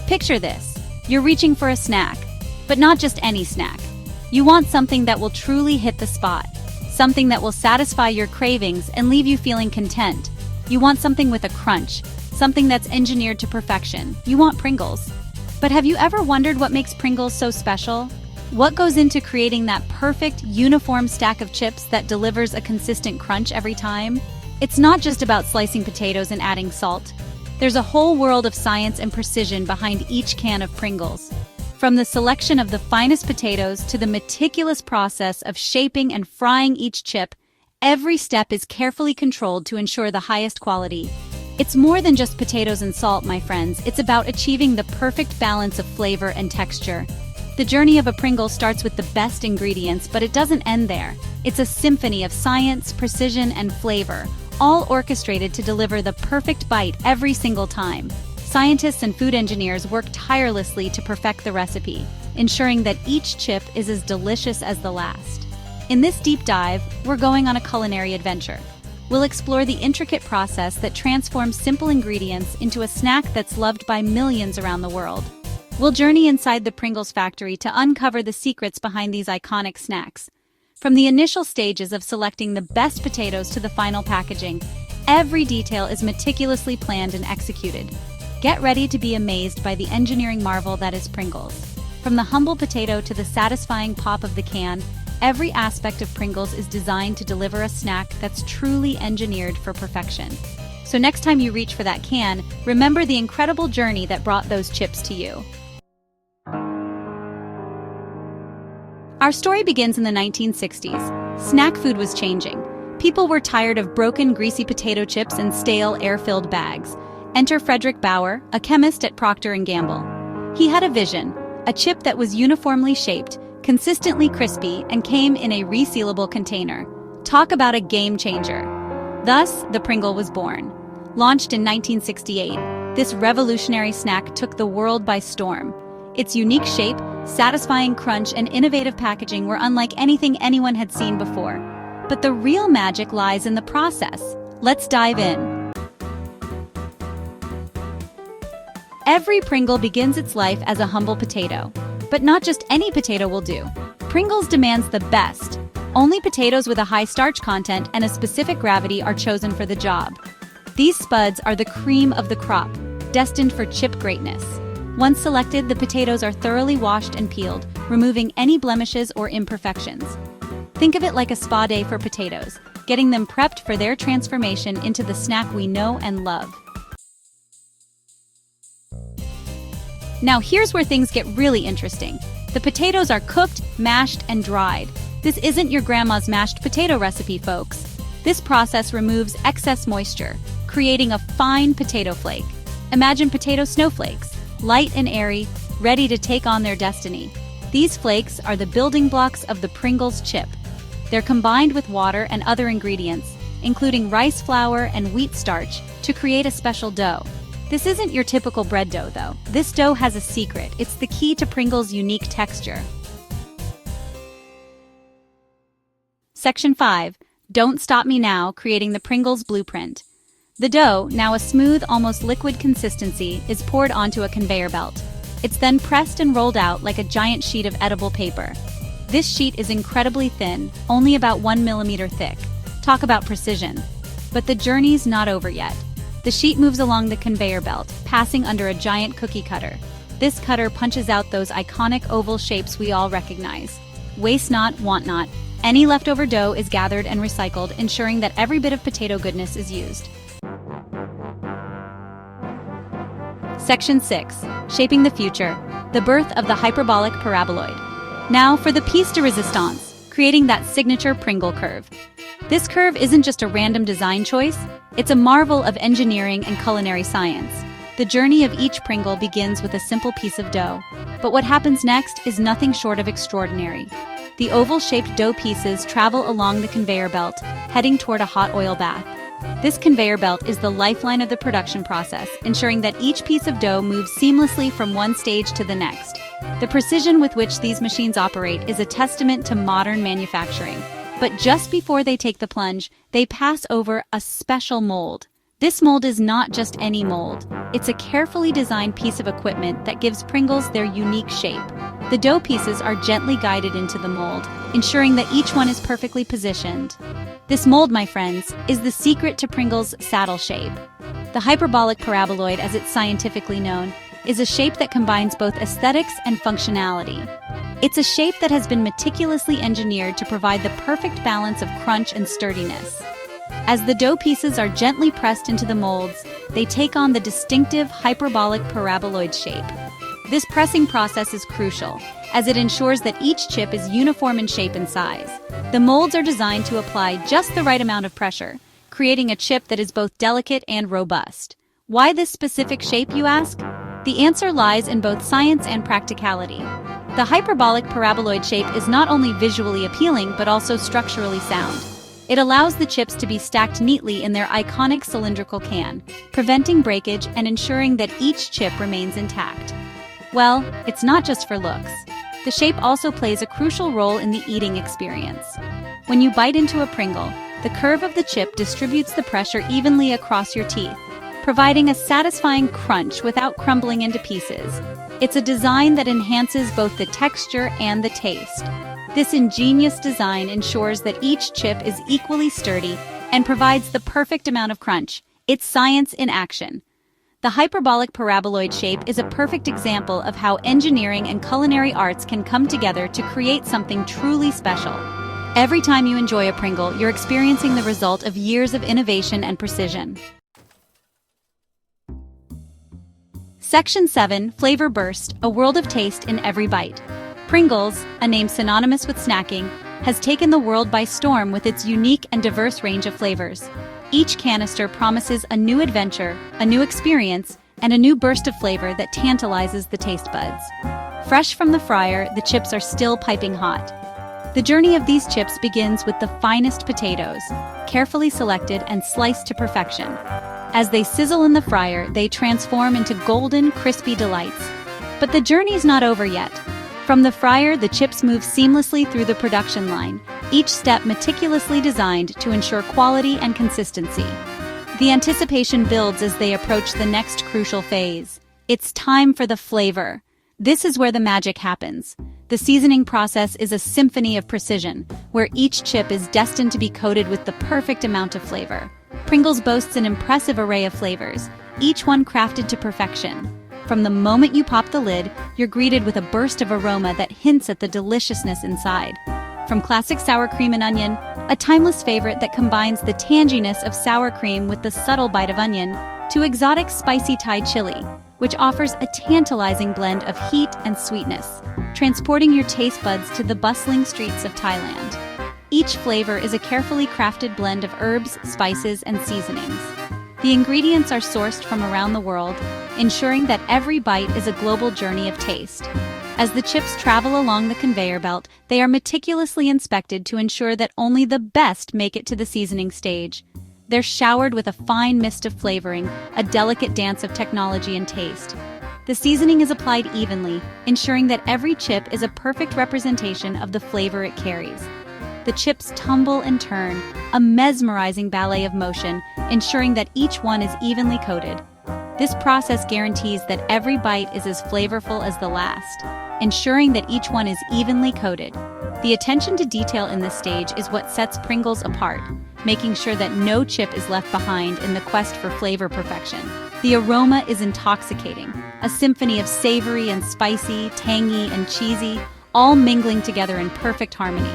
Picture this. You're reaching for a snack, but not just any snack. You want something that will truly hit the spot, something that will satisfy your cravings and leave you feeling content. You want something with a crunch, something that's engineered to perfection. You want Pringles. But have you ever wondered what makes Pringles so special? What goes into creating that perfect, uniform stack of chips that delivers a consistent crunch every time? It's not just about slicing potatoes and adding salt. There's a whole world of science and precision behind each can of Pringles. From the selection of the finest potatoes to the meticulous process of shaping and frying each chip, every step is carefully controlled to ensure the highest quality. It's more than just potatoes and salt, my friends. It's about achieving the perfect balance of flavor and texture. The journey of a Pringle starts with the best ingredients, but it doesn't end there. It's a symphony of science, precision, and flavor, all orchestrated to deliver the perfect bite every single time. Scientists and food engineers work tirelessly to perfect the recipe, ensuring that each chip is as delicious as the last. In this deep dive, we're going on a culinary adventure. We'll explore the intricate process that transforms simple ingredients into a snack that's loved by millions around the world. We'll journey inside the Pringles factory to uncover the secrets behind these iconic snacks. From the initial stages of selecting the best potatoes to the final packaging, every detail is meticulously planned and executed. Get ready to be amazed by the engineering marvel that is Pringles. From the humble potato to the satisfying pop of the can, every aspect of Pringles is designed to deliver a snack that's truly engineered for perfection. So next time you reach for that can, remember the incredible journey that brought those chips to you. Our story begins in the 1960s. Snack food was changing. People were tired of broken, greasy potato chips and stale, air-filled bags. Enter Frederick Bower, a chemist at Procter & Gamble. He had a vision, a chip that was uniformly shaped, consistently crispy, and came in a resealable container. Talk about a game changer. Thus, the Pringle was born. Launched in 1968, this revolutionary snack took the world by storm. Its unique shape, satisfying crunch, and innovative packaging were unlike anything anyone had seen before. But the real magic lies in the process. Let's dive in. Every Pringle begins its life as a humble potato. But not just any potato will do. Pringles demands the best. Only potatoes with a high starch content and a specific gravity are chosen for the job. These spuds are the cream of the crop, destined for chip greatness. Once selected, the potatoes are thoroughly washed and peeled, removing any blemishes or imperfections. Think of it like a spa day for potatoes, getting them prepped for their transformation into the snack we know and love. Now here's where things get really interesting. The potatoes are cooked, mashed, and dried. This isn't your grandma's mashed potato recipe, folks. This process removes excess moisture, creating a fine potato flake. Imagine potato snowflakes, light and airy, ready to take on their destiny. These flakes are the building blocks of the Pringles chip. They're combined with water and other ingredients, including rice flour and wheat starch, to create a special dough. This isn't your typical bread dough, though. This dough has a secret. It's the key to Pringles' unique texture. Section 5. Don't Stop Me Now, creating the Pringles blueprint. The dough, now a smooth, almost liquid consistency, is poured onto a conveyor belt. It's then pressed and rolled out like a giant sheet of edible paper. This sheet is incredibly thin, only about 1 millimeter thick. Talk about precision. But the journey's not over yet. The sheet moves along the conveyor belt, passing under a giant cookie cutter. This cutter punches out those iconic oval shapes we all recognize. Waste not, want not. Any leftover dough is gathered and recycled, ensuring that every bit of potato goodness is used. Section 6. Shaping the Future. The birth of the hyperbolic paraboloid. Now for the piece de resistance, creating that signature Pringle curve. This curve isn't just a random design choice, it's a marvel of engineering and culinary science. The journey of each Pringle begins with a simple piece of dough, but what happens next is nothing short of extraordinary. The oval-shaped dough pieces travel along the conveyor belt, heading toward a hot oil bath. This conveyor belt is the lifeline of the production process, ensuring that each piece of dough moves seamlessly from one stage to the next. The precision with which these machines operate is a testament to modern manufacturing. But just before they take the plunge, they pass over a special mold. This mold is not just any mold. It's a carefully designed piece of equipment that gives Pringles their unique shape. The dough pieces are gently guided into the mold, ensuring that each one is perfectly positioned. This mold, my friends, is the secret to Pringles' saddle shape. The hyperbolic paraboloid, as it's scientifically known, is a shape that combines both aesthetics and functionality. It's a shape that has been meticulously engineered to provide the perfect balance of crunch and sturdiness. As the dough pieces are gently pressed into the molds, they take on the distinctive hyperbolic paraboloid shape. This pressing process is crucial, as it ensures that each chip is uniform in shape and size. The molds are designed to apply just the right amount of pressure, creating a chip that is both delicate and robust. Why this specific shape, you ask? The answer lies in both science and practicality. The hyperbolic paraboloid shape is not only visually appealing but also structurally sound. It allows the chips to be stacked neatly in their iconic cylindrical can, preventing breakage and ensuring that each chip remains intact. Well, it's not just for looks. The shape also plays a crucial role in the eating experience. When you bite into a Pringle, the curve of the chip distributes the pressure evenly across your teeth, providing a satisfying crunch without crumbling into pieces. It's a design that enhances both the texture and the taste. This ingenious design ensures that each chip is equally sturdy and provides the perfect amount of crunch. It's science in action. The hyperbolic paraboloid shape is a perfect example of how engineering and culinary arts can come together to create something truly special. Every time you enjoy a Pringle, you're experiencing the result of years of innovation and precision. Section 7, Flavor Burst, a world of taste in every bite. Pringles, a name synonymous with snacking, has taken the world by storm with its unique and diverse range of flavors. Each canister promises a new adventure, a new experience, and a new burst of flavor that tantalizes the taste buds. Fresh from the fryer, the chips are still piping hot. The journey of these chips begins with the finest potatoes, carefully selected and sliced to perfection. As they sizzle in the fryer, they transform into golden, crispy delights. But the journey's not over yet. From the fryer, the chips move seamlessly through the production line, each step meticulously designed to ensure quality and consistency. The anticipation builds as they approach the next crucial phase. It's time for the flavor. This is where the magic happens. The seasoning process is a symphony of precision, where each chip is destined to be coated with the perfect amount of flavor. Pringles boasts an impressive array of flavors, each one crafted to perfection. From the moment you pop the lid, you're greeted with a burst of aroma that hints at the deliciousness inside. From classic sour cream and onion, a timeless favorite that combines the tanginess of sour cream with the subtle bite of onion, to exotic spicy Thai chili, which offers a tantalizing blend of heat and sweetness, transporting your taste buds to the bustling streets of Thailand. Each flavor is a carefully crafted blend of herbs, spices, and seasonings. The ingredients are sourced from around the world, ensuring that every bite is a global journey of taste. As the chips travel along the conveyor belt, they are meticulously inspected to ensure that only the best make it to the seasoning stage. They're showered with a fine mist of flavoring, a delicate dance of technology and taste. The seasoning is applied evenly, ensuring that every chip is a perfect representation of the flavor it carries. The chips tumble and turn, a mesmerizing ballet of motion, ensuring that each one is evenly coated. This process guarantees that every bite is as flavorful as the last, ensuring that each one is evenly coated. The attention to detail in this stage is what sets Pringles apart, making sure that no chip is left behind in the quest for flavor perfection. The aroma is intoxicating, a symphony of savory and spicy, tangy and cheesy, all mingling together in perfect harmony.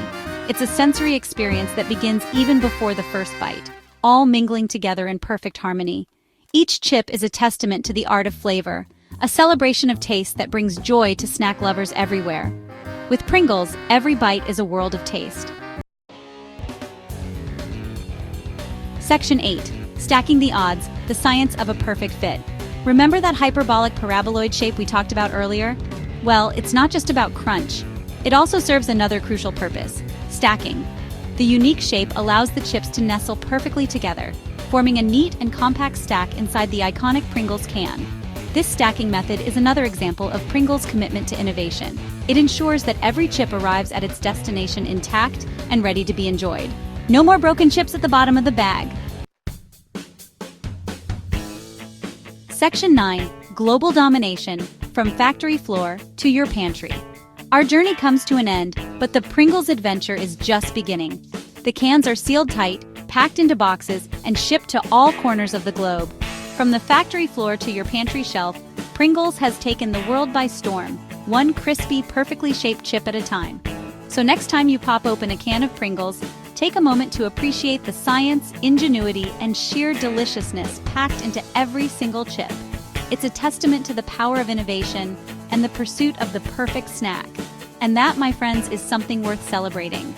It's a sensory experience that begins even before the first bite, all mingling together in perfect harmony. Each chip is a testament to the art of flavor, a celebration of taste that brings joy to snack lovers everywhere. With Pringles, every bite is a world of taste. Section 8. Stacking the odds, the science of a perfect fit. Remember that hyperbolic paraboloid shape we talked about earlier? Well, it's not just about crunch. It also serves another crucial purpose: stacking. The unique shape allows the chips to nestle perfectly together, forming a neat and compact stack inside the iconic Pringles can. This stacking method is another example of Pringles' commitment to innovation. It ensures that every chip arrives at its destination intact and ready to be enjoyed. No more broken chips at the bottom of the bag. Section 9. Global Domination, from factory floor to your pantry. Our journey comes to an end, but the Pringles adventure is just beginning. The cans are sealed tight, packed into boxes, and shipped to all corners of the globe. From the factory floor to your pantry shelf, Pringles has taken the world by storm, one crispy, perfectly shaped chip at a time. So next time you pop open a can of Pringles, take a moment to appreciate the science, ingenuity, and sheer deliciousness packed into every single chip. It's a testament to the power of innovation and the pursuit of the perfect snack. And that, my friends, is something worth celebrating.